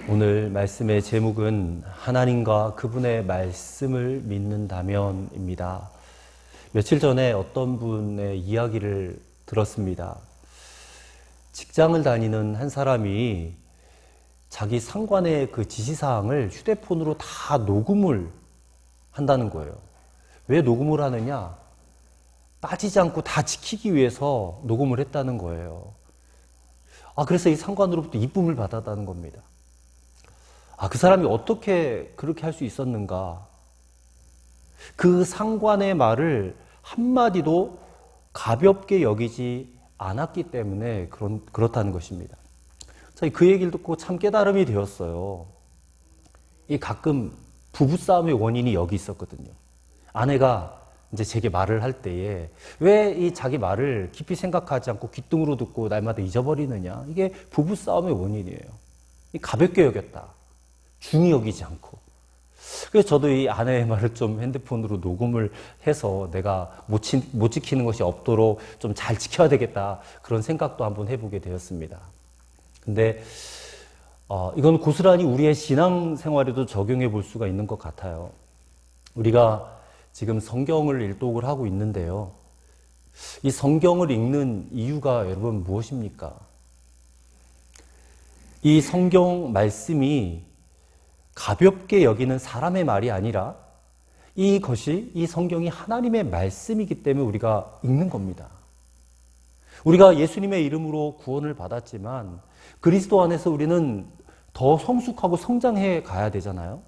오늘 말씀의 제목은 하나님과 그분의 말씀을 믿는다면입니다. 며칠 전에 어떤 분의 이야기를 들었습니다. 직장을 다니는 한 사람이 자기 상관의 그 지시사항을 휴대폰으로 다 녹음을 한다는 거예요. 왜 녹음을 하느냐? 빠지지 않고 다 지키기 위해서 녹음을 했다는 거예요. 그래서 이 상관으로부터 이쁨을 받았다는 겁니다. 그 사람이 어떻게 그렇게 할 수 있었는가? 그 상관의 말을 한마디도 가볍게 여기지 않았기 때문에 그렇다는 것입니다. 그 얘기를 듣고 참 깨달음이 되었어요. 가끔 부부싸움의 원인이 여기 있었거든요. 아내가 이제 제게 말을 할 때에 왜 이 자기 말을 깊이 생각하지 않고 귓등으로 듣고 날마다 잊어버리느냐? 이게 부부싸움의 원인이에요. 가볍게 여겼다. 중히 여기지 않고. 그래서 저도 이 아내의 말을 좀 핸드폰으로 녹음을 해서 내가 못 지키는 것이 없도록 좀 잘 지켜야 되겠다. 그런 생각도 한번 해보게 되었습니다. 근데 이건 고스란히 우리의 신앙생활에도 적용해 볼 수가 있는 것 같아요. 우리가 지금 성경을 일독을 하고 있는데요. 이 성경을 읽는 이유가 여러분 무엇입니까? 이 성경 말씀이 가볍게 여기는 사람의 말이 아니라 이 성경이 하나님의 말씀이기 때문에 우리가 읽는 겁니다. 우리가 예수님의 이름으로 구원을 받았지만 그리스도 안에서 우리는 더 성숙하고 성장해 가야 되잖아요.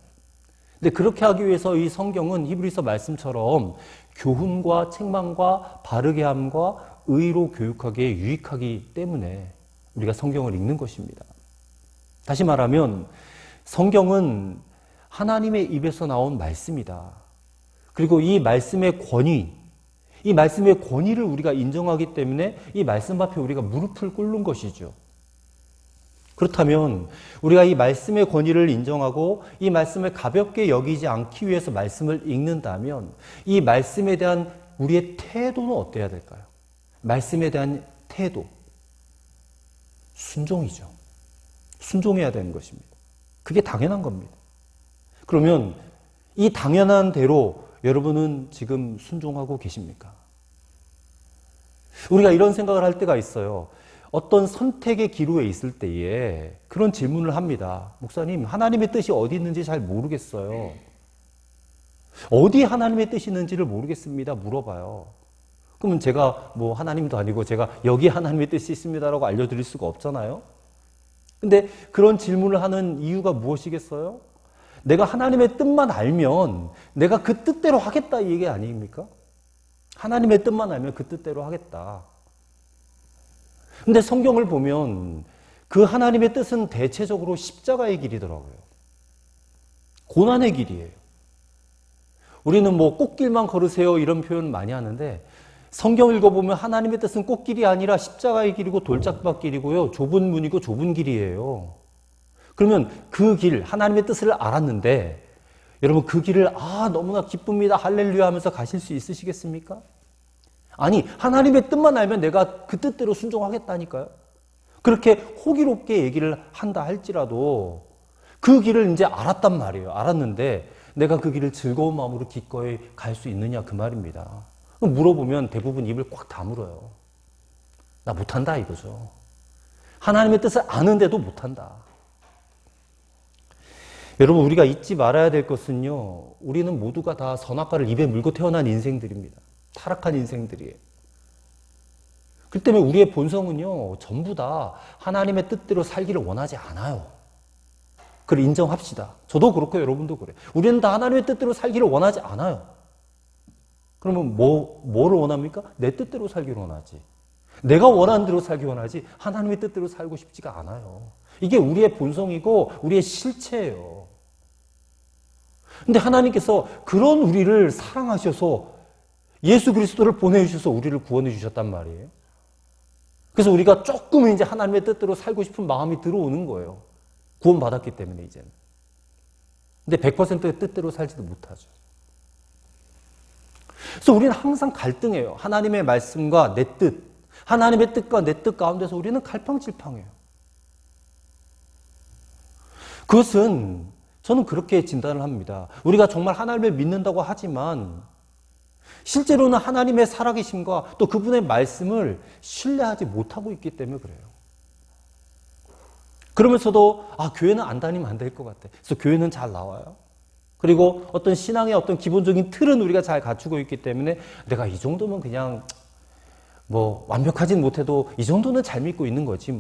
근데 그렇게 하기 위해서 이 성경은 히브리서 말씀처럼 교훈과 책망과 바르게 함과 의로 교육하기에 유익하기 때문에 우리가 성경을 읽는 것입니다. 다시 말하면 성경은 하나님의 입에서 나온 말씀이다. 그리고 이 말씀의 권위를 우리가 인정하기 때문에 이 말씀 앞에 우리가 무릎을 꿇는 것이죠. 그렇다면 우리가 이 말씀의 권위를 인정하고 이 말씀을 가볍게 여기지 않기 위해서 말씀을 읽는다면 이 말씀에 대한 우리의 태도는 어때야 될까요? 말씀에 대한 태도. 순종이죠. 순종해야 되는 것입니다. 그게 당연한 겁니다. 그러면 이 당연한 대로 여러분은 지금 순종하고 계십니까? 우리가 이런 생각을 할 때가 있어요. 어떤 선택의 기로에 있을 때에 그런 질문을 합니다. 목사님, 하나님의 뜻이 어디 있는지 잘 모르겠어요. 어디 하나님의 뜻이 있는지를 모르겠습니다. 물어봐요. 그러면 제가 하나님도 아니고 제가 여기 하나님의 뜻이 있습니다라고 알려드릴 수가 없잖아요. 근데 그런 질문을 하는 이유가 무엇이겠어요? 내가 하나님의 뜻만 알면 내가 그 뜻대로 하겠다 이 얘기 아닙니까? 하나님의 뜻만 알면 그 뜻대로 하겠다. 근데 성경을 보면 그 하나님의 뜻은 대체적으로 십자가의 길이더라고요. 고난의 길이에요. 우리는 꽃길만 걸으세요 이런 표현 많이 하는데 성경 읽어보면 하나님의 뜻은 꽃길이 아니라 십자가의 길이고 돌짝밭길이고요. 좁은 문이고 좁은 길이에요. 그러면 그 길, 하나님의 뜻을 알았는데 여러분 그 길을 너무나 기쁩니다. 할렐루야 하면서 가실 수 있으시겠습니까? 아니, 하나님의 뜻만 알면 내가 그 뜻대로 순종하겠다니까요. 그렇게 호기롭게 얘기를 한다 할지라도 그 길을 이제 알았단 말이에요. 알았는데 내가 그 길을 즐거운 마음으로 기꺼이 갈 수 있느냐 그 말입니다. 물어보면 대부분 입을 꽉 다물어요. 나 못한다 이거죠. 하나님의 뜻을 아는데도 못한다. 여러분 우리가 잊지 말아야 될 것은요. 우리는 모두가 다 선악과를 입에 물고 태어난 인생들입니다. 타락한 인생들이에요. 그렇기 때문에 우리의 본성은요. 전부 다 하나님의 뜻대로 살기를 원하지 않아요. 그걸 인정합시다. 저도 그렇고 여러분도 그래요. 우리는 다 하나님의 뜻대로 살기를 원하지 않아요. 그러면 뭐를 원합니까? 내 뜻대로 살기를 원하지. 내가 원하는 대로 살기 원하지 하나님의 뜻대로 살고 싶지가 않아요. 이게 우리의 본성이고 우리의 실체예요. 근데 하나님께서 그런 우리를 사랑하셔서 예수 그리스도를 보내주셔서 우리를 구원해 주셨단 말이에요. 그래서 우리가 조금 이제 하나님의 뜻대로 살고 싶은 마음이 들어오는 거예요. 구원받았기 때문에 이제는. 근데 100%의 뜻대로 살지도 못하죠. 그래서 우리는 항상 갈등해요. 하나님의 말씀과 내 뜻, 하나님의 뜻과 내 뜻 가운데서 우리는 갈팡질팡해요. 그것은 저는 그렇게 진단을 합니다. 우리가 정말 하나님을 믿는다고 하지만 실제로는 하나님의 살아계심과 또 그분의 말씀을 신뢰하지 못하고 있기 때문에 그래요. 그러면서도 교회는 안 다니면 안 될 것 같아. 그래서 교회는 잘 나와요. 그리고 어떤 신앙의 어떤 기본적인 틀은 우리가 잘 갖추고 있기 때문에 내가 이 정도면 그냥 완벽하진 못해도 이 정도는 잘 믿고 있는 거지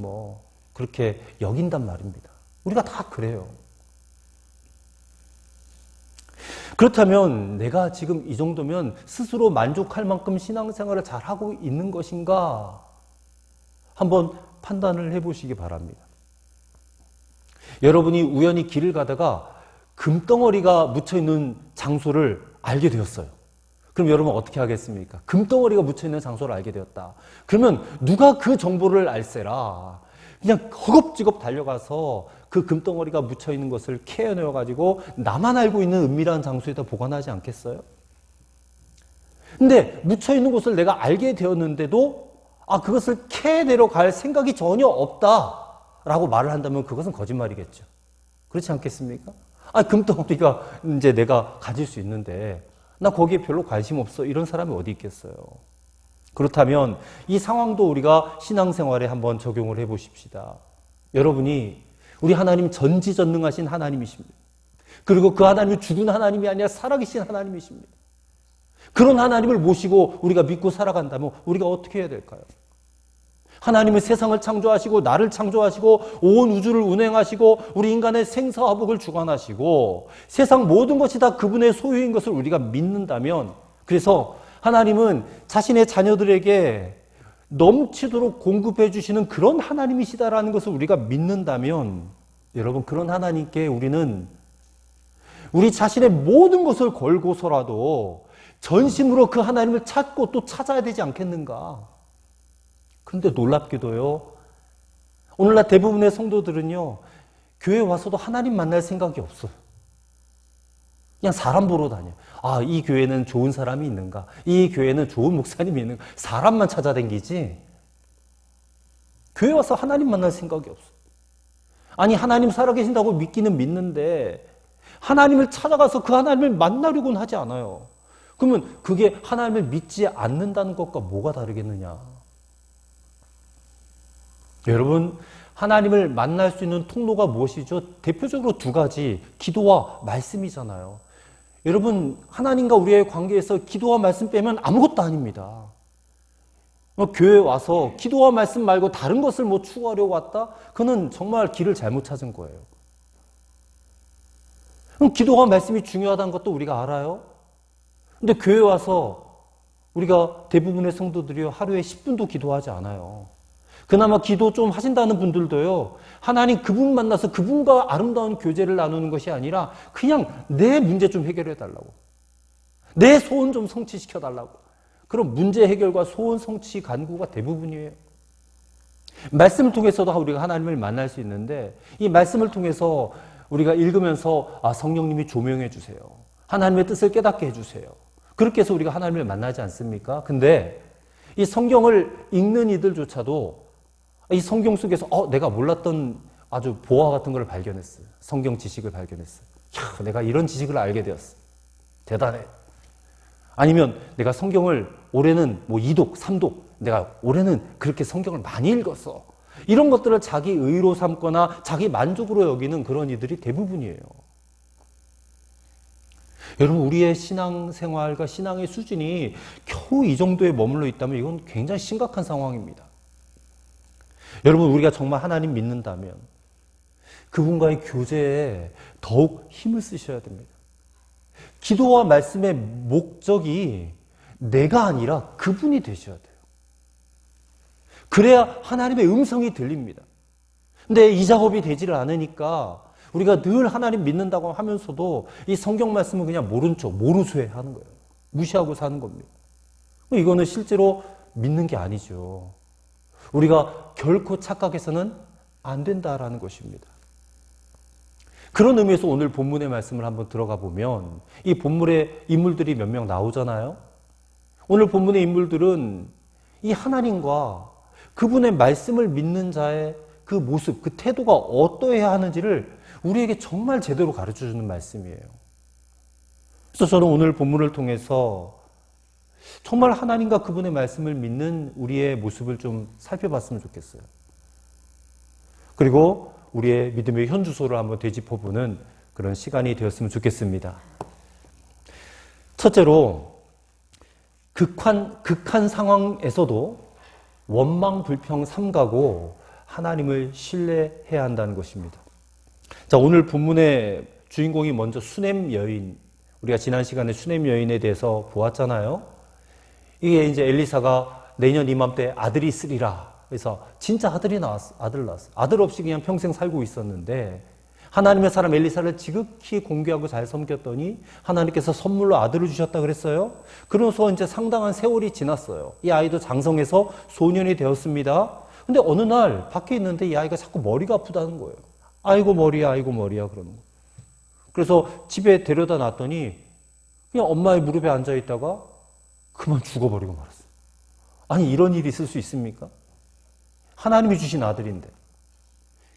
그렇게 여긴단 말입니다. 우리가 다 그래요. 그렇다면 내가 지금 이 정도면 스스로 만족할 만큼 신앙생활을 잘하고 있는 것인가? 한번 판단을 해보시기 바랍니다. 여러분이 우연히 길을 가다가 금덩어리가 묻혀있는 장소를 알게 되었어요. 그럼 여러분 어떻게 하겠습니까? 금덩어리가 묻혀있는 장소를 알게 되었다. 그러면 누가 그 정보를 알세라. 그냥 허겁지겁 달려가서 그 금덩어리가 묻혀있는 것을 캐어내어가지고 나만 알고 있는 은밀한 장소에다 보관하지 않겠어요? 근데 묻혀있는 곳을 내가 알게 되었는데도 그것을 캐내러 갈 생각이 전혀 없다라고 말을 한다면 그것은 거짓말이겠죠. 그렇지 않겠습니까? 금덩어리가 이제 내가 가질 수 있는데 나 거기에 별로 관심 없어. 이런 사람이 어디 있겠어요. 그렇다면 이 상황도 우리가 신앙생활에 한번 적용을 해보십시다. 여러분이 우리 하나님 전지전능하신 하나님이십니다. 그리고 그 하나님이 죽은 하나님이 아니라 살아계신 하나님이십니다. 그런 하나님을 모시고 우리가 믿고 살아간다면 우리가 어떻게 해야 될까요? 하나님은 세상을 창조하시고 나를 창조하시고 온 우주를 운행하시고 우리 인간의 생사화복을 주관하시고 세상 모든 것이 다 그분의 소유인 것을 우리가 믿는다면, 그래서 하나님은 자신의 자녀들에게 넘치도록 공급해 주시는 그런 하나님이시다라는 것을 우리가 믿는다면, 여러분, 그런 하나님께 우리는 우리 자신의 모든 것을 걸고서라도 전심으로 그 하나님을 찾고 또 찾아야 되지 않겠는가? 그런데 놀랍게도요, 오늘날 대부분의 성도들은요, 교회 와서도 하나님 만날 생각이 없어요. 그냥 사람 보러 다녀요. 이 교회는 좋은 사람이 있는가? 이 교회는 좋은 목사님이 있는가? 사람만 찾아다니지 교회 와서 하나님 만날 생각이 없어요. 아니, 하나님 살아계신다고 믿기는 믿는데 하나님을 찾아가서 그 하나님을 만나려고는 하지 않아요. 그러면 그게 하나님을 믿지 않는다는 것과 뭐가 다르겠느냐? 여러분, 하나님을 만날 수 있는 통로가 무엇이죠? 대표적으로 두 가지, 기도와 말씀이잖아요. 여러분, 하나님과 우리의 관계에서 기도와 말씀 빼면 아무것도 아닙니다. 교회 와서 기도와 말씀 말고 다른 것을 추구하려고 왔다? 그는 정말 길을 잘못 찾은 거예요. 그럼 기도와 말씀이 중요하다는 것도 우리가 알아요. 근데 교회 와서 우리가 대부분의 성도들이 하루에 10분도 기도하지 않아요. 그나마 기도 좀 하신다는 분들도요, 하나님 그분 만나서 그분과 아름다운 교제를 나누는 것이 아니라 그냥 내 문제 좀 해결해 달라고, 내 소원 좀 성취시켜 달라고, 그런 문제 해결과 소원 성취 간구가 대부분이에요. 말씀을 통해서도 우리가 하나님을 만날 수 있는데, 이 말씀을 통해서 우리가 읽으면서 성령님이 조명해 주세요, 하나님의 뜻을 깨닫게 해주세요, 그렇게 해서 우리가 하나님을 만나지 않습니까? 근데 이 성경을 읽는 이들조차도 이 성경 속에서 내가 몰랐던 아주 보화 같은 걸 발견했어요. 성경 지식을 발견했어요. 내가 이런 지식을 알게 되었어. 대단해. 아니면 내가 성경을 올해는 2독, 3독, 내가 올해는 그렇게 성경을 많이 읽었어. 이런 것들을 자기 의로 삼거나 자기 만족으로 여기는 그런 이들이 대부분이에요. 여러분, 우리의 신앙생활과 신앙의 수준이 겨우 이 정도에 머물러 있다면 이건 굉장히 심각한 상황입니다. 여러분, 우리가 정말 하나님 믿는다면 그분과의 교제에 더욱 힘을 쓰셔야 됩니다. 기도와 말씀의 목적이 내가 아니라 그분이 되셔야 돼요. 그래야 하나님의 음성이 들립니다. 근데 이 작업이 되지를 않으니까 우리가 늘 하나님 믿는다고 하면서도 이 성경 말씀은 그냥 모른 척, 모르쇠 하는 거예요. 무시하고 사는 겁니다. 이거는 실제로 믿는 게 아니죠. 우리가 결코 착각해서는 안 된다라는 것입니다. 그런 의미에서 오늘 본문의 말씀을 한번 들어가 보면 이 본문의 인물들이 몇 명 나오잖아요. 오늘 본문의 인물들은 이 하나님과 그분의 말씀을 믿는 자의 그 모습, 그 태도가 어떠해야 하는지를 우리에게 정말 제대로 가르쳐주는 말씀이에요. 그래서 저는 오늘 본문을 통해서 정말 하나님과 그분의 말씀을 믿는 우리의 모습을 좀 살펴봤으면 좋겠어요. 그리고 우리의 믿음의 현주소를 한번 되짚어보는 그런 시간이 되었으면 좋겠습니다. 첫째로 극한 상황에서도 원망 불평 삼가고 하나님을 신뢰해야 한다는 것입니다. 자, 오늘 본문의 주인공이 먼저 수넴 여인, 우리가 지난 시간에 수넴 여인에 대해서 보았잖아요. 이게 이제 엘리사가 내년 이맘때 아들이 있으리라. 그래서 진짜 아들 나왔어. 아들 없이 그냥 평생 살고 있었는데 하나님의 사람 엘리사를 지극히 공경하고 잘 섬겼더니 하나님께서 선물로 아들을 주셨다 그랬어요. 그러면서 이제 상당한 세월이 지났어요. 이 아이도 장성해서 소년이 되었습니다. 근데 어느 날 밖에 있는데 이 아이가 자꾸 머리가 아프다는 거예요. 아이고 머리야 그러는 거예요. 그래서 집에 데려다 놨더니 그냥 엄마의 무릎에 앉아 있다가 그만 죽어버리고 말았어요. 아니 이런 일이 있을 수 있습니까? 하나님이 주신 아들인데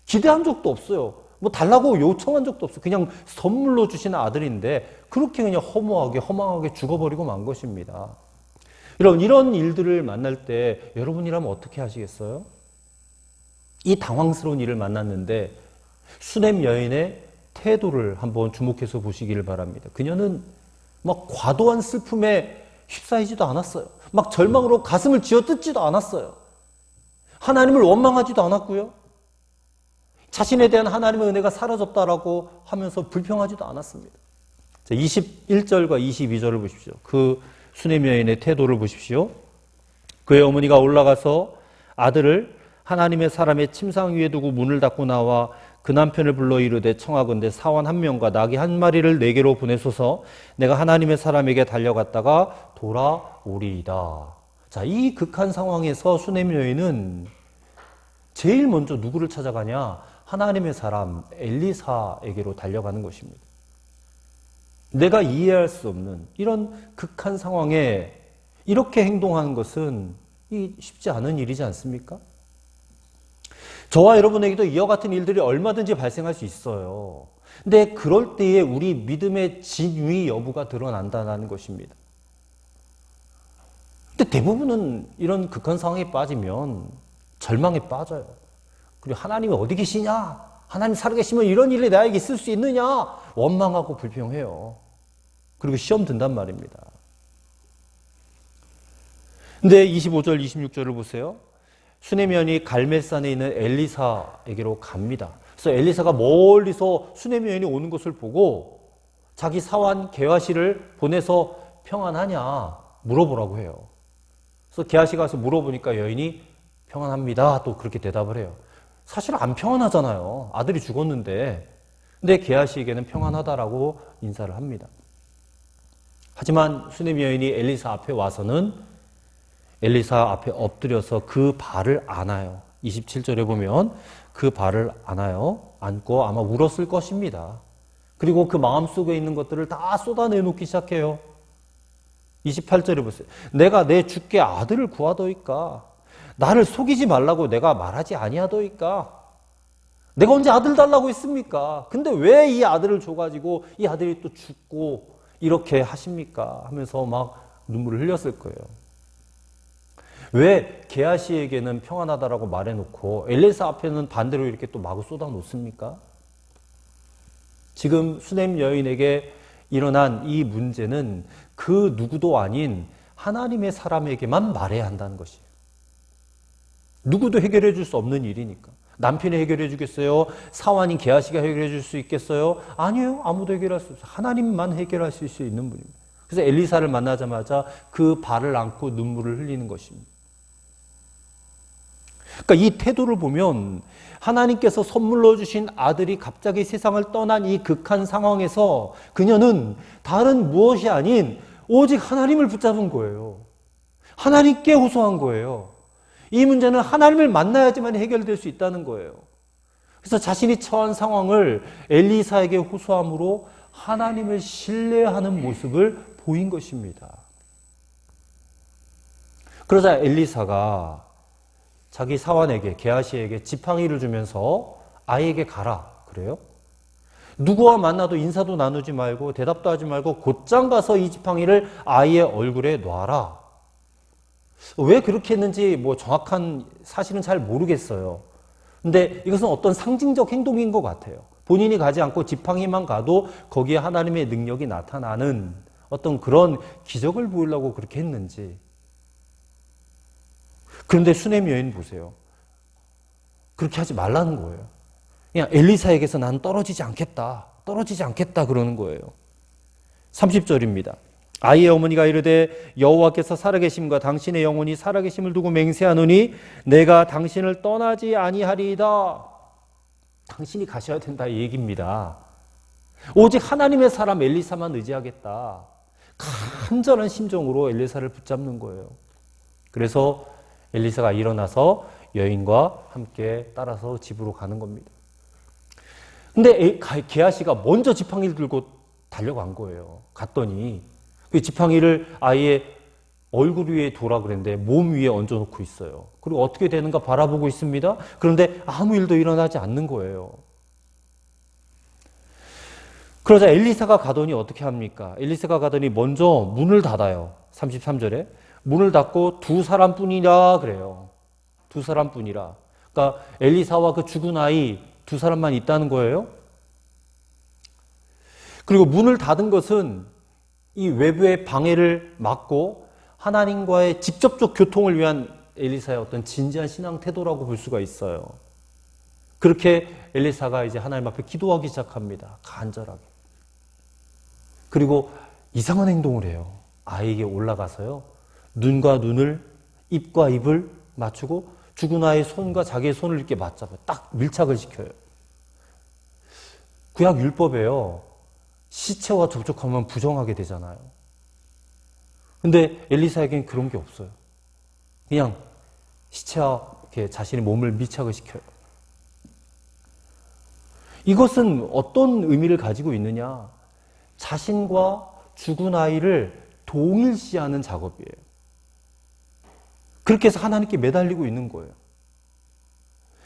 기대한 적도 없어요. 뭐 달라고 요청한 적도 없어요. 그냥 선물로 주신 아들인데 그렇게 그냥 허망하게 죽어버리고 만 것입니다. 여러분 이런 일들을 만날 때 여러분이라면 어떻게 하시겠어요? 이 당황스러운 일을 만났는데 수넴 여인의 태도를 한번 주목해서 보시기를 바랍니다. 그녀는 막 과도한 슬픔에 휩싸이지도 않았어요. 막 절망으로 가슴을 쥐어뜯지도 않았어요. 하나님을 원망하지도 않았고요. 자신에 대한 하나님의 은혜가 사라졌다라고 하면서 불평하지도 않았습니다. 자, 21절과 22절을 보십시오. 그 수넴 여인의 태도를 보십시오. 그의 어머니가 올라가서 아들을 하나님의 사람의 침상 위에 두고 문을 닫고 나와 그 남편을 불러 이르되 청하건대 사원 한 명과 나귀 한 마리를 내게로 보내소서 내가 하나님의 사람에게 달려갔다가 돌아오리이다. 자, 이 극한 상황에서 수넴 여인은 제일 먼저 누구를 찾아가냐? 하나님의 사람 엘리사에게로 달려가는 것입니다. 내가 이해할 수 없는 이런 극한 상황에 이렇게 행동하는 것은 쉽지 않은 일이지 않습니까? 저와 여러분에게도 이와 같은 일들이 얼마든지 발생할 수 있어요. 근데 그럴 때에 우리 믿음의 진위 여부가 드러난다는 것입니다. 근데 대부분은 이런 극한 상황에 빠지면 절망에 빠져요. 그리고 하나님이 어디 계시냐? 하나님 살아계시면 이런 일이 나에게 있을 수 있느냐? 원망하고 불평해요. 그리고 시험 든단 말입니다. 근데 25절, 26절을 보세요. 수넴 여인이 갈멜산에 있는 엘리사에게로 갑니다. 그래서 엘리사가 멀리서 수넴 여인이 오는 것을 보고 자기 사환 게하시를 보내서 평안하냐 물어보라고 해요. 그래서 게하시가 가서 물어보니까 여인이 평안합니다. 또 그렇게 대답을 해요. 사실 안 평안하잖아요. 아들이 죽었는데. 근데 게하시에게는 평안하다라고 인사를 합니다. 하지만 수넴 여인이 엘리사 앞에 와서는 엘리사 앞에 엎드려서 그 발을 안아요. 27절에 보면 그 발을 안아요. 안고 아마 울었을 것입니다. 그리고 그 마음속에 있는 것들을 다 쏟아내놓기 시작해요. 28절에 보세요. 내가 내 주께 아들을 구하더이까? 나를 속이지 말라고 내가 말하지 아니하더이까? 내가 언제 아들 달라고 했습니까? 근데 왜 이 아들을 줘가지고 이 아들이 또 죽고 이렇게 하십니까? 하면서 막 눈물을 흘렸을 거예요. 왜 게하시에게는 평안하다라고 말해놓고 엘리사 앞에는 반대로 이렇게 또 마구 쏟아놓습니까? 지금 수넴 여인에게 일어난 이 문제는 그 누구도 아닌 하나님의 사람에게만 말해야 한다는 것이에요. 누구도 해결해 줄 수 없는 일이니까. 남편이 해결해 주겠어요? 사환인 게하시가 해결해 줄 수 있겠어요? 아니에요. 아무도 해결할 수 없어요. 하나님만 해결하실 수 있는 분입니다. 그래서 엘리사를 만나자마자 그 발을 안고 눈물을 흘리는 것입니다. 그러니까 이 태도를 보면 하나님께서 선물로 주신 아들이 갑자기 세상을 떠난 이 극한 상황에서 그녀는 다른 무엇이 아닌 오직 하나님을 붙잡은 거예요. 하나님께 호소한 거예요. 이 문제는 하나님을 만나야지만 해결될 수 있다는 거예요. 그래서 자신이 처한 상황을 엘리사에게 호소함으로 하나님을 신뢰하는 모습을 보인 것입니다. 그러자 엘리사가 자기 사환에게 게하시에게 지팡이를 주면서 아이에게 가라 그래요. 누구와 만나도 인사도 나누지 말고 대답도 하지 말고 곧장 가서 이 지팡이를 아이의 얼굴에 놔라. 왜 그렇게 했는지 뭐 정확한 사실은 잘 모르겠어요. 근데 이것은 어떤 상징적 행동인 것 같아요. 본인이 가지 않고 지팡이만 가도 거기에 하나님의 능력이 나타나는 어떤 그런 기적을 보이려고 그렇게 했는지. 그런데 수넴 여인 보세요. 그렇게 하지 말라는 거예요. 그냥 엘리사에게서 난 떨어지지 않겠다 그러는 거예요. 30절입니다. 아이의 어머니가 이르되 여호와께서 살아계심과 당신의 영혼이 살아계심을 두고 맹세하노니 내가 당신을 떠나지 아니하리이다. 당신이 가셔야 된다 이 얘기입니다. 오직 하나님의 사람 엘리사만 의지하겠다. 간절한 심정으로 엘리사를 붙잡는 거예요. 그래서 엘리사가 일어나서 여인과 함께 따라서 집으로 가는 겁니다. 근데 게하시가 먼저 지팡이를 들고 달려간 거예요. 갔더니 그 지팡이를 아이의 얼굴 위에 두라 그랬는데 몸 위에 얹어놓고 있어요. 그리고 어떻게 되는가 바라보고 있습니다. 그런데 아무 일도 일어나지 않는 거예요. 그러자 엘리사가 가더니 어떻게 합니까? 엘리사가 가더니 먼저 문을 닫아요. 33절에 문을 닫고 두 사람뿐이라 그래요. 두 사람뿐이라. 그러니까 엘리사와 그 죽은 아이 두 사람만 있다는 거예요. 그리고 문을 닫은 것은 이 외부의 방해를 막고 하나님과의 직접적 교통을 위한 엘리사의 어떤 진지한 신앙 태도라고 볼 수가 있어요. 그렇게 엘리사가 이제 하나님 앞에 기도하기 시작합니다. 간절하게. 그리고 이상한 행동을 해요. 아이에게 올라가서요. 눈과 눈을, 입과 입을 맞추고 죽은 아이의 손과 자기의 손을 이렇게 맞잡아요. 딱 밀착을 시켜요. 구약 율법에요. 시체와 접촉하면 부정하게 되잖아요. 근데 엘리사에게는 그런 게 없어요. 그냥 시체와 이렇게 자신의 몸을 밀착을 시켜요. 이것은 어떤 의미를 가지고 있느냐? 자신과 죽은 아이를 동일시하는 작업이에요. 그렇게 해서 하나님께 매달리고 있는 거예요.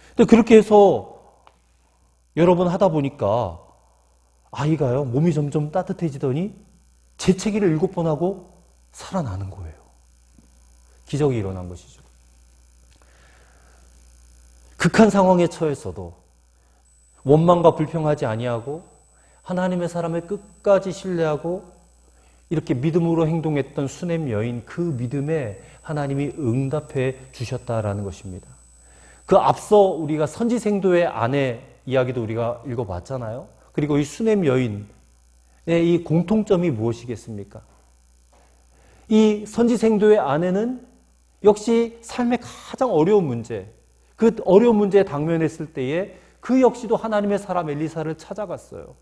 근데 그렇게 해서 여러 번 하다 보니까 아이가요, 몸이 점점 따뜻해지더니 재채기를 7번 하고 살아나는 거예요. 기적이 일어난 것이죠. 극한 상황에 처했어도 원망과 불평하지 아니하고 하나님의 사람을 끝까지 신뢰하고 이렇게 믿음으로 행동했던 수넴 여인, 그 믿음에 하나님이 응답해 주셨다라는 것입니다. 그 앞서 우리가 선지생도의 아내 이야기도 우리가 읽어봤잖아요. 그리고 이 수넴 여인의 이 공통점이 무엇이겠습니까? 이 선지생도의 아내는 역시 삶의 가장 어려운 문제, 그 어려운 문제에 당면했을 때에 그 역시도 하나님의 사람 엘리사를 찾아갔어요.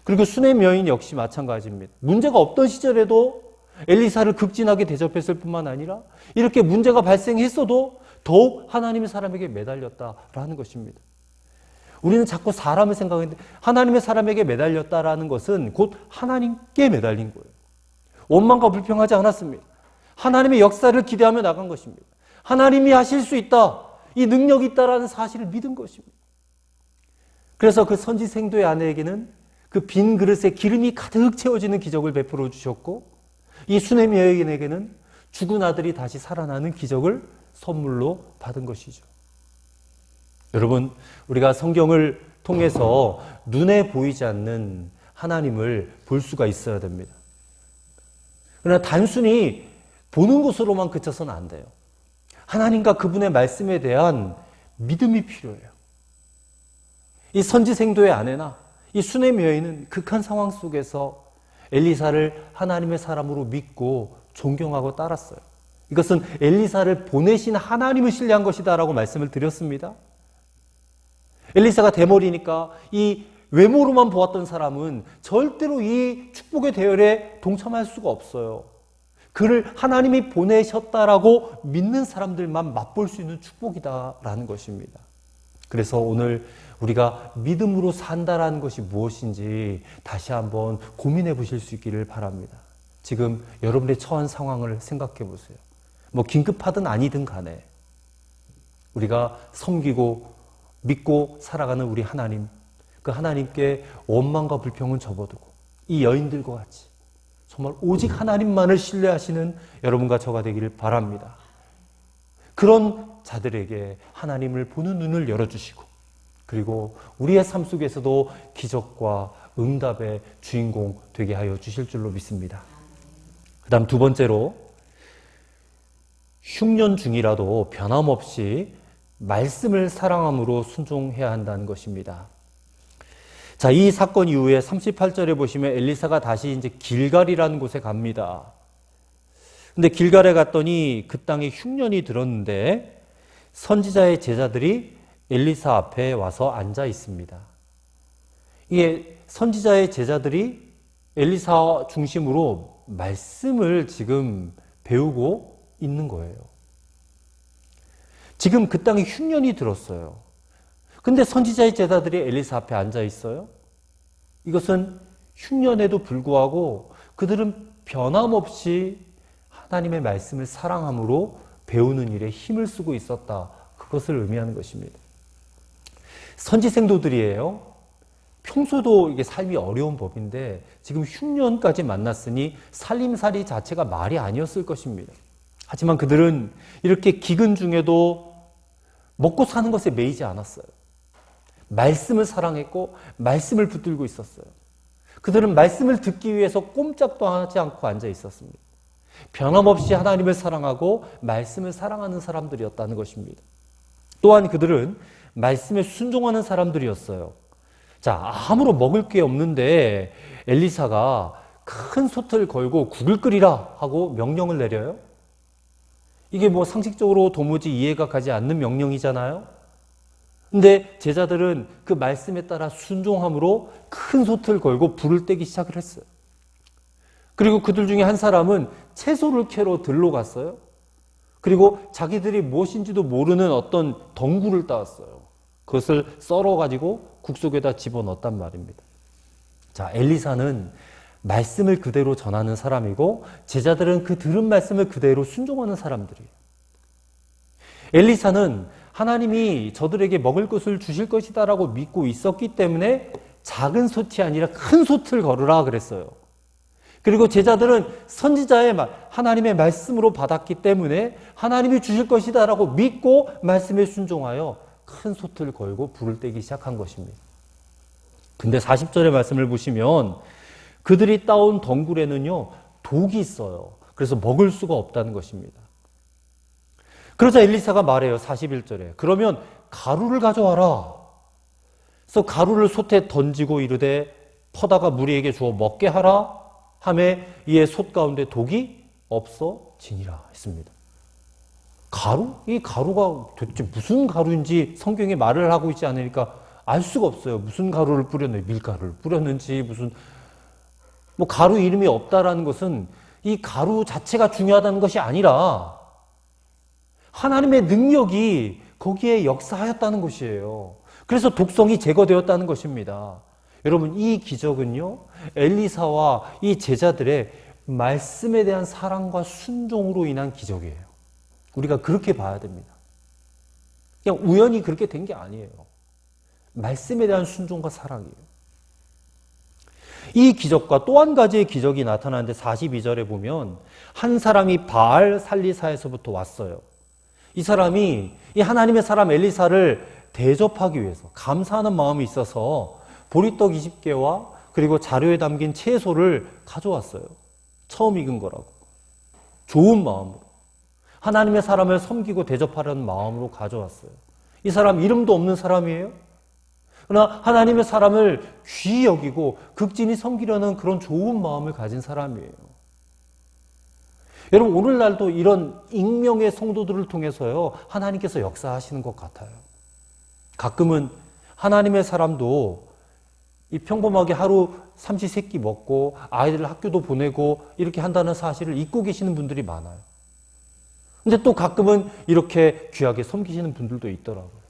그리고 수넴 여인 역시 마찬가지입니다. 문제가 없던 시절에도 엘리사를 극진하게 대접했을 뿐만 아니라 이렇게 문제가 발생했어도 더욱 하나님의 사람에게 매달렸다라는 것입니다. 우리는 자꾸 사람을 생각하는데 하나님의 사람에게 매달렸다라는 것은 곧 하나님께 매달린 거예요. 원망과 불평하지 않았습니다. 하나님의 역사를 기대하며 나간 것입니다. 하나님이 하실 수 있다. 이 능력이 있다라는 사실을 믿은 것입니다. 그래서 그 선지생도의 아내에게는 그 빈 그릇에 기름이 가득 채워지는 기적을 베풀어 주셨고 이 수넴 여인에게는 죽은 아들이 다시 살아나는 기적을 선물로 받은 것이죠. 여러분, 우리가 성경을 통해서 눈에 보이지 않는 하나님을 볼 수가 있어야 됩니다. 그러나 단순히 보는 것으로만 그쳐서는 안 돼요. 하나님과 그분의 말씀에 대한 믿음이 필요해요. 이 선지생도의 아내나 이 수넴 여인은 극한 상황 속에서 엘리사를 하나님의 사람으로 믿고 존경하고 따랐어요. 이것은 엘리사를 보내신 하나님을 신뢰한 것이다라고 말씀을 드렸습니다. 엘리사가 대머리니까 이 외모로만 보았던 사람은 절대로 이 축복의 대열에 동참할 수가 없어요. 그를 하나님이 보내셨다라고 믿는 사람들만 맛볼 수 있는 축복이다라는 것입니다. 그래서 오늘 우리가 믿음으로 산다라는 것이 무엇인지 다시 한번 고민해 보실 수 있기를 바랍니다. 지금 여러분의 처한 상황을 생각해 보세요. 뭐 긴급하든 아니든 간에 우리가 섬기고 믿고 살아가는 우리 하나님, 그 하나님께 원망과 불평은 접어두고 이 여인들과 같이 정말 오직 하나님만을 신뢰하시는 여러분과 저가 되기를 바랍니다. 그런 자들에게 하나님을 보는 눈을 열어주시고 그리고 우리의 삶 속에서도 기적과 응답의 주인공 되게 하여 주실 줄로 믿습니다. 그 다음 두 번째로 흉년 중이라도 변함없이 말씀을 사랑함으로 순종해야 한다는 것입니다. 자, 이 사건 이후에 38절에 보시면 엘리사가 다시 이제 길갈이라는 곳에 갑니다. 근데 길갈에 갔더니 그 땅에 흉년이 들었는데 선지자의 제자들이 엘리사 앞에 와서 앉아 있습니다. 이게 선지자의 제자들이 엘리사 중심으로 말씀을 지금 배우고 있는 거예요. 지금 그 땅에 흉년이 들었어요. 근데 선지자의 제자들이 엘리사 앞에 앉아 있어요. 이것은 흉년에도 불구하고 그들은 변함없이 하나님의 말씀을 사랑함으로 배우는 일에 힘을 쓰고 있었다. 그것을 의미하는 것입니다. 선지생도들이에요. 평소도 이게 삶이 어려운 법인데 지금 흉년까지 만났으니 살림살이 자체가 말이 아니었을 것입니다. 하지만 그들은 이렇게 기근 중에도 먹고 사는 것에 매이지 않았어요. 말씀을 사랑했고 말씀을 붙들고 있었어요. 그들은 말씀을 듣기 위해서 꼼짝도 하지 않고 앉아 있었습니다. 변함없이 하나님을 사랑하고 말씀을 사랑하는 사람들이었다는 것입니다. 또한 그들은 말씀에 순종하는 사람들이었어요. 자, 아무런 먹을 게 없는데 엘리사가 큰 솥을 걸고 국을 끓이라 하고 명령을 내려요. 이게 뭐 상식적으로 도무지 이해가 가지 않는 명령이잖아요. 근데 제자들은 그 말씀에 따라 순종함으로 큰 솥을 걸고 불을 떼기 시작을 했어요. 그리고 그들 중에 한 사람은 채소를 캐러 들로 갔어요. 그리고 자기들이 무엇인지도 모르는 어떤 덩굴을 따왔어요. 그것을 썰어가지고 국 속에다 집어넣었단 말입니다. 자, 엘리사는 말씀을 그대로 전하는 사람이고 제자들은 그 들은 말씀을 그대로 순종하는 사람들이에요. 엘리사는 하나님이 저들에게 먹을 것을 주실 것이다라고 믿고 있었기 때문에 작은 솥이 아니라 큰 솥을 걸으라 그랬어요. 그리고 제자들은 선지자의 말, 하나님의 말씀으로 받았기 때문에 하나님이 주실 것이다라고 믿고 말씀에 순종하여 큰 솥을 걸고 불을 떼기 시작한 것입니다. 근데 40절의 말씀을 보시면 그들이 따온 덩굴에는요, 독이 있어요. 그래서 먹을 수가 없다는 것입니다. 그러자 엘리사가 말해요. 41절에. 그러면 가루를 가져와라. 그래서 가루를 솥에 던지고 이르되 퍼다가 무리에게 주어 먹게 하라. 하매 이에 솥 가운데 독이 없어지니라 했습니다. 가루? 이 가루가 도대체 무슨 가루인지 성경에 말을 하고 있지 않으니까 알 수가 없어요. 무슨 가루를 뿌렸는지, 밀가루를 뿌렸는지, 무슨 뭐 가루 이름이 없다라는 것은 이 가루 자체가 중요하다는 것이 아니라 하나님의 능력이 거기에 역사하였다는 것이에요. 그래서 독성이 제거되었다는 것입니다. 여러분, 이 기적은요, 엘리사와 이 제자들의 말씀에 대한 사랑과 순종으로 인한 기적이에요. 우리가 그렇게 봐야 됩니다. 그냥 우연히 그렇게 된 게 아니에요. 말씀에 대한 순종과 사랑이에요. 이 기적과 또 한 가지의 기적이 나타나는데 42절에 보면 한 사람이 바알 살리사에서부터 왔어요. 이 사람이 이 하나님의 사람 엘리사를 대접하기 위해서 감사하는 마음이 있어서 보리떡 20개와 그리고 자료에 담긴 채소를 가져왔어요. 처음 익은 거라고. 좋은 마음으로. 하나님의 사람을 섬기고 대접하려는 마음으로 가져왔어요. 이 사람 이름도 없는 사람이에요. 그러나 하나님의 사람을 귀히 여기고 극진히 섬기려는 그런 좋은 마음을 가진 사람이에요. 여러분, 오늘날도 이런 익명의 성도들을 통해서요, 하나님께서 역사하시는 것 같아요. 가끔은 하나님의 사람도 이 평범하게 하루 삼시세끼 먹고 아이들 학교도 보내고 이렇게 한다는 사실을 잊고 계시는 분들이 많아요. 근데 또 가끔은 이렇게 귀하게 섬기시는 분들도 있더라고요.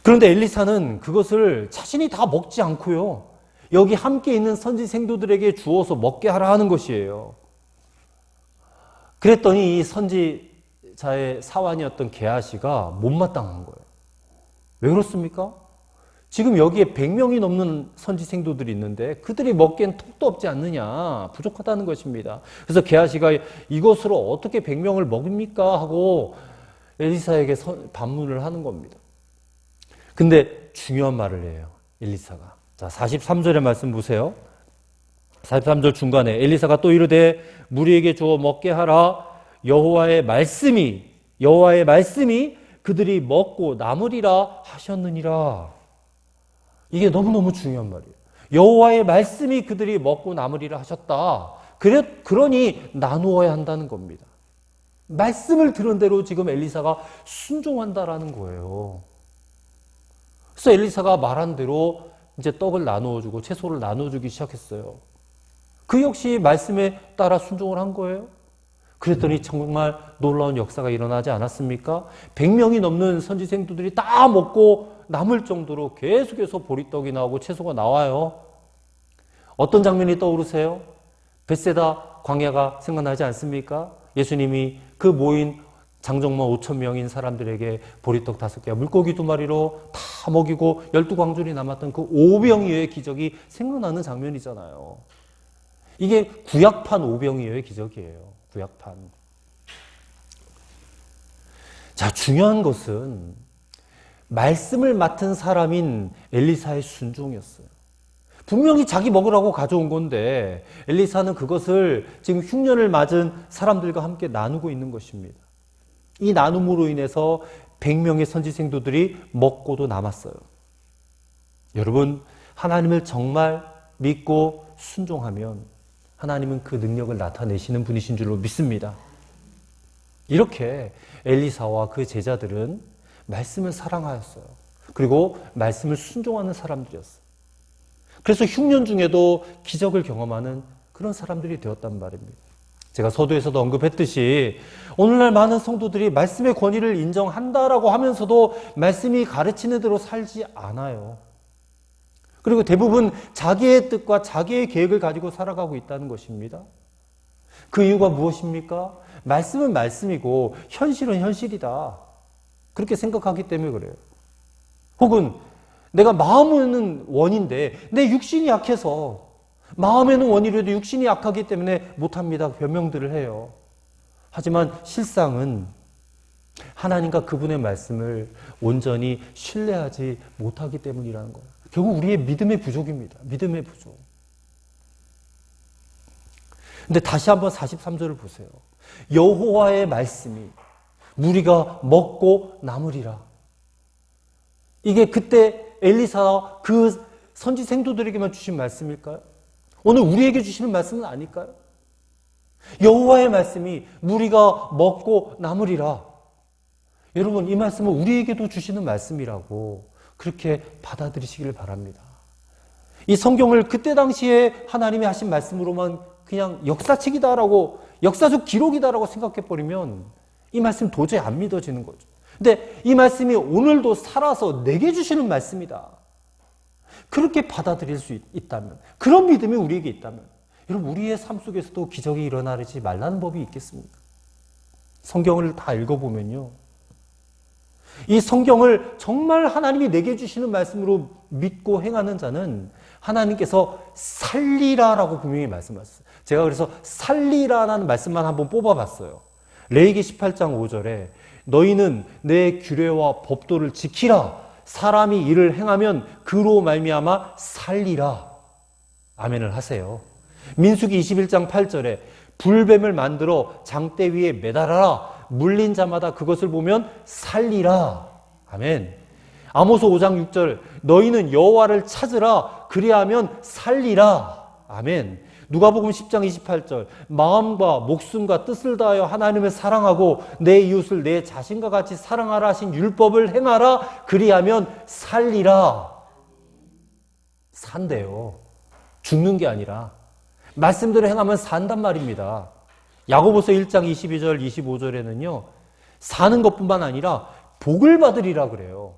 그런데 엘리사는 그것을 자신이 다 먹지 않고요, 여기 함께 있는 선지생도들에게 주어서 먹게 하라 하는 것이에요. 그랬더니 이 선지자의 사환이었던 게하시가 못마땅한 거예요. 왜 그렇습니까? 지금 여기에 100명이 넘는 선지 생도들이 있는데 그들이 먹기엔 턱도 없지 않느냐, 부족하다는 것입니다. 그래서 게하시가 이것으로 어떻게 100명을 먹입니까? 하고 엘리사에게 반문을 하는 겁니다. 근데 중요한 말을 해요, 엘리사가. 자, 43절의 말씀 보세요. 43절 중간에 엘리사가 또 이르되 무리에게 주어 먹게 하라. 여호와의 말씀이 그들이 먹고 남으리라 하셨느니라. 이게 너무너무 중요한 말이에요. 여호와의 말씀이 그들이 먹고 남으리라 하셨다. 그러니 나누어야 한다는 겁니다. 말씀을 들은 대로 지금 엘리사가 순종한다라는 거예요. 그래서 엘리사가 말한 대로 이제 떡을 나누어주고 채소를 나누어주기 시작했어요. 그 역시 말씀에 따라 순종을 한 거예요. 그랬더니 정말 놀라운 역사가 일어나지 않았습니까? 100명이 넘는 선지생도들이 다 먹고 남을 정도로 계속해서 보리떡이 나오고 채소가 나와요. 어떤 장면이 떠오르세요? 벳세다 광야가 생각나지 않습니까? 예수님이 그 모인 장정만 5,000명인 사람들에게 보리떡 5개와 물고기 2마리로 다 먹이고 12광줄이 남았던 그 오병이어의 기적이 생각나는 장면이잖아요. 이게 구약판 오병이어의 기적이에요. 구약판. 자, 중요한 것은 말씀을 맡은 사람인 엘리사의 순종이었어요. 분명히 자기 먹으라고 가져온 건데 엘리사는 그것을 지금 흉년을 맞은 사람들과 함께 나누고 있는 것입니다. 이 나눔으로 인해서 100명의 선지생도들이 먹고도 남았어요. 여러분, 하나님을 정말 믿고 순종하면 하나님은 그 능력을 나타내시는 분이신 줄로 믿습니다. 이렇게 엘리사와 그 제자들은 말씀을 사랑하였어요. 그리고 말씀을 순종하는 사람들이었어요. 그래서 흉년 중에도 기적을 경험하는 그런 사람들이 되었단 말입니다. 제가 서두에서도 언급했듯이 오늘날 많은 성도들이 말씀의 권위를 인정한다라고 하면서도 말씀이 가르치는 대로 살지 않아요. 그리고 대부분 자기의 뜻과 자기의 계획을 가지고 살아가고 있다는 것입니다. 그 이유가 무엇입니까? 말씀은 말씀이고 현실은 현실이다. 그렇게 생각하기 때문에 그래요. 혹은 내가 마음은 원인데 내 육신이 약해서 마음에는 원이라도 육신이 약하기 때문에 못합니다. 변명들을 해요. 하지만 실상은 하나님과 그분의 말씀을 온전히 신뢰하지 못하기 때문이라는 거예요. 결국 우리의 믿음의 부족입니다. 믿음의 부족. 근데 다시 한번 43절을 보세요. 여호와의 말씀이 무리가 먹고 남으리라. 이게 그때 엘리사와 그 선지 생도들에게만 주신 말씀일까요? 오늘 우리에게 주시는 말씀은 아닐까요? 여호와의 말씀이 무리가 먹고 남으리라. 여러분, 이 말씀은 우리에게도 주시는 말씀이라고 그렇게 받아들이시기를 바랍니다. 이 성경을 그때 당시에 하나님이 하신 말씀으로만 그냥 역사책이다라고, 역사적 기록이다라고 생각해버리면 이 말씀 도저히 안 믿어지는 거죠. 근데 이 말씀이 오늘도 살아서 내게 주시는 말씀이다. 그렇게 받아들일 수 있다면, 그런 믿음이 우리에게 있다면, 여러분, 우리의 삶 속에서도 기적이 일어나지 말라는 법이 있겠습니까? 성경을 다 읽어보면요, 이 성경을 정말 하나님이 내게 주시는 말씀으로 믿고 행하는 자는 하나님께서 살리라라고 분명히 말씀하셨어요. 제가 그래서 살리라라는 말씀만 한번 뽑아봤어요. 레위기 18장 5절에 너희는 내 규례와 법도를 지키라. 사람이 이를 행하면 그로 말미암아 살리라. 아멘을 하세요. 민수기 21장 8절에 불뱀을 만들어 장대 위에 매달아라. 물린 자마다 그것을 보면 살리라. 아멘. 아모스 5장 6절 너희는 여호와를 찾으라. 그리하면 살리라. 아멘. 누가복음 10장 28절 마음과 목숨과 뜻을 다하여 하나님을 사랑하고 내 이웃을 내 자신과 같이 사랑하라 하신 율법을 행하라. 그리하면 살리라. 산대요. 죽는 게 아니라 말씀대로 행하면 산단 말입니다. 야고보서 1장 22절 25절에는요 사는 것뿐만 아니라 복을 받으리라 그래요.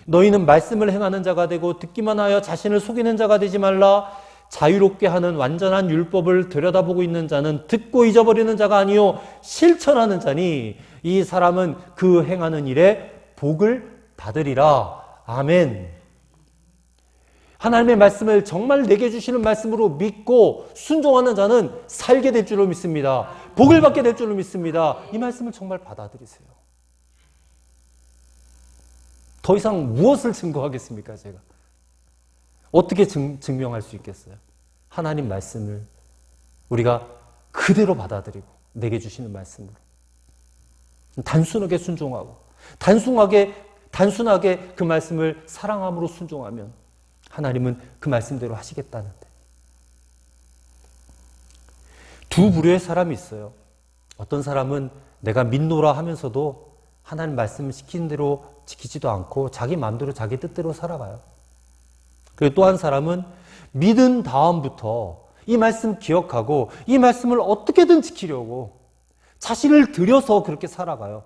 너희는 말씀을 행하는 자가 되고 듣기만 하여 자신을 속이는 자가 되지 말라. 자유롭게 하는 완전한 율법을 들여다보고 있는 자는 듣고 잊어버리는 자가 아니요 실천하는 자니 이 사람은 그 행하는 일에 복을 받으리라. 아멘. 하나님의 말씀을 정말 내게 주시는 말씀으로 믿고 순종하는 자는 살게 될 줄로 믿습니다. 복을 받게 될 줄로 믿습니다. 이 말씀을 정말 받아들이세요. 더 이상 무엇을 증거하겠습니까, 제가? 어떻게 증명할 수 있겠어요? 하나님 말씀을 우리가 그대로 받아들이고 내게 주시는 말씀으로 단순하게 순종하고 단순하게 그 말씀을 사랑함으로 순종하면 하나님은 그 말씀대로 하시겠다는데. 두 부류의 사람이 있어요. 어떤 사람은 내가 믿노라 하면서도 하나님 말씀을 시키는 대로 지키지도 않고 자기 마음대로 자기 뜻대로 살아가요. 그리고 또 한 사람은 믿은 다음부터 이 말씀 기억하고 이 말씀을 어떻게든 지키려고 자신을 들여서 그렇게 살아가요.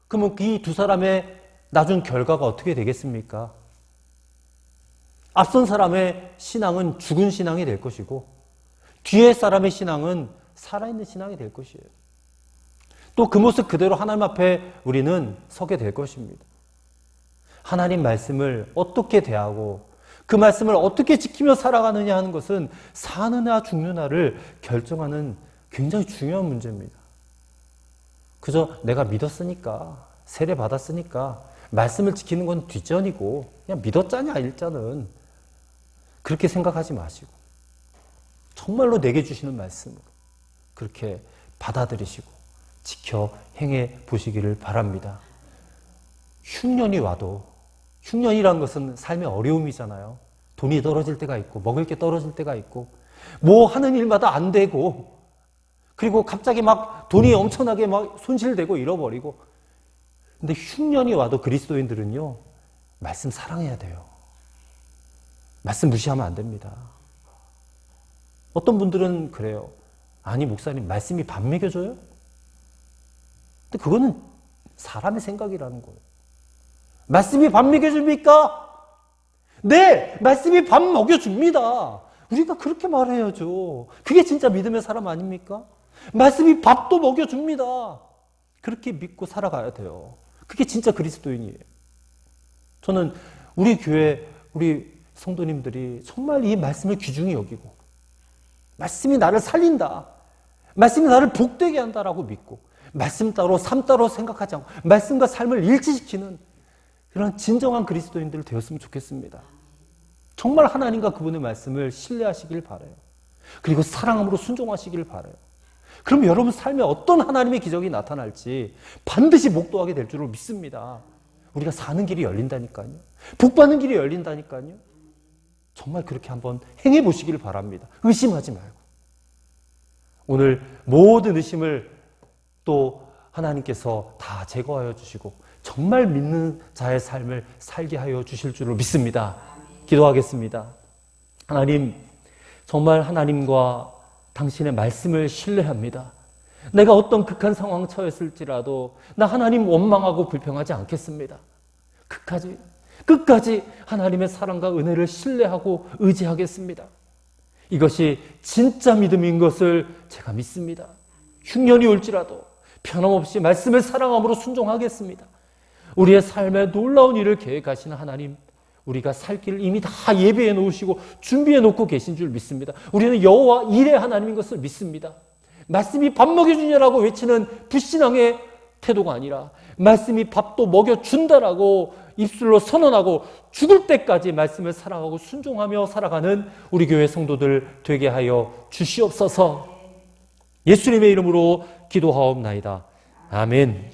그러면 이 두 사람의 나중 결과가 어떻게 되겠습니까? 앞선 사람의 신앙은 죽은 신앙이 될 것이고 뒤에 사람의 신앙은 살아있는 신앙이 될 것이에요. 또 그 모습 그대로 하나님 앞에 우리는 서게 될 것입니다. 하나님 말씀을 어떻게 대하고 그 말씀을 어떻게 지키며 살아가느냐 하는 것은 사느냐 죽느냐를 결정하는 굉장히 중요한 문제입니다. 그저 내가 믿었으니까, 세례 받았으니까 말씀을 지키는 건 뒷전이고 그냥 믿었자냐 일자는 그렇게 생각하지 마시고 정말로 내게 주시는 말씀으로 그렇게 받아들이시고 지켜 행해 보시기를 바랍니다. 흉년이 와도, 흉년이란 것은 삶의 어려움이잖아요. 돈이 떨어질 때가 있고 먹을 게 떨어질 때가 있고 뭐 하는 일마다 안 되고 그리고 갑자기 막 돈이 엄청나게 막 손실되고 잃어버리고. 근데 흉년이 와도 그리스도인들은요, 말씀 사랑해야 돼요. 말씀 무시하면 안 됩니다. 어떤 분들은 그래요. 아니 목사님 말씀이 밥 먹여줘요? 근데 그거는 사람의 생각이라는 거예요. 말씀이 밥 먹여줍니까? 네, 말씀이 밥 먹여줍니다. 우리가 그렇게 말해야죠. 그게 진짜 믿음의 사람 아닙니까? 말씀이 밥도 먹여줍니다. 그렇게 믿고 살아가야 돼요. 그게 진짜 그리스도인이에요. 저는 우리 교회, 우리 성도님들이 정말 이 말씀을 귀중히 여기고 말씀이 나를 살린다, 말씀이 나를 복되게 한다라고 믿고 말씀 따로 삶 따로 생각하지 않고 말씀과 삶을 일치시키는 그런 진정한 그리스도인들 되었으면 좋겠습니다. 정말 하나님과 그분의 말씀을 신뢰하시길 바라요. 그리고 사랑함으로 순종하시길 바라요. 그럼 여러분 삶에 어떤 하나님의 기적이 나타날지 반드시 목도하게 될 줄을 믿습니다. 우리가 사는 길이 열린다니까요. 복받는 길이 열린다니까요. 정말 그렇게 한번 행해 보시길 바랍니다. 의심하지 말고. 오늘 모든 의심을 또 하나님께서 다 제거하여 주시고 정말 믿는 자의 삶을 살게 하여 주실 줄을 믿습니다. 기도하겠습니다. 하나님, 정말 하나님과 당신의 말씀을 신뢰합니다. 내가 어떤 극한 상황 처했을지라도 나 하나님 원망하고 불평하지 않겠습니다. 끝까지 하나님의 사랑과 은혜를 신뢰하고 의지하겠습니다. 이것이 진짜 믿음인 것을 제가 믿습니다. 흉년이 올지라도 변함없이 말씀을 사랑함으로 순종하겠습니다. 우리의 삶에 놀라운 일을 계획하시는 하나님, 우리가 살 길을 이미 다 예배해 놓으시고 준비해 놓고 계신 줄 믿습니다. 우리는 여호와 일의 하나님인 것을 믿습니다. 말씀이 밥 먹여주냐라고 외치는 불신앙의 태도가 아니라 말씀이 밥도 먹여준다라고 입술로 선언하고 죽을 때까지 말씀을 사랑하고 순종하며 살아가는 우리 교회 성도들 되게 하여 주시옵소서. 예수님의 이름으로 기도하옵나이다. 아멘.